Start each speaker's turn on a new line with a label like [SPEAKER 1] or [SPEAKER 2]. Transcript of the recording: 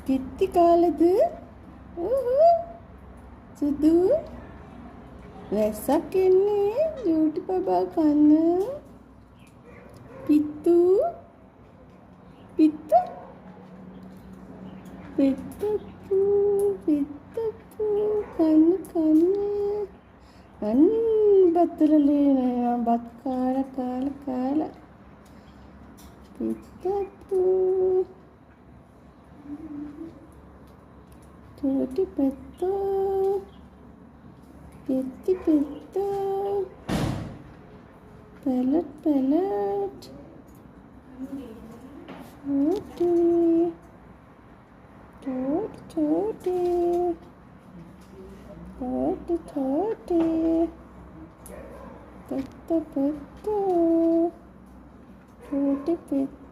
[SPEAKER 1] Pitti කාලද? සුදු වැස්සක් එන්නේ ජූටි බබා කන්න. පිත්තු පිත්තු පිත්තු පිත්තු කන්න බත්තරලේ නෑ බත් කාලා පිත්තු Tutti petto, pitti petto, pellet, totti, petto, tutti petto.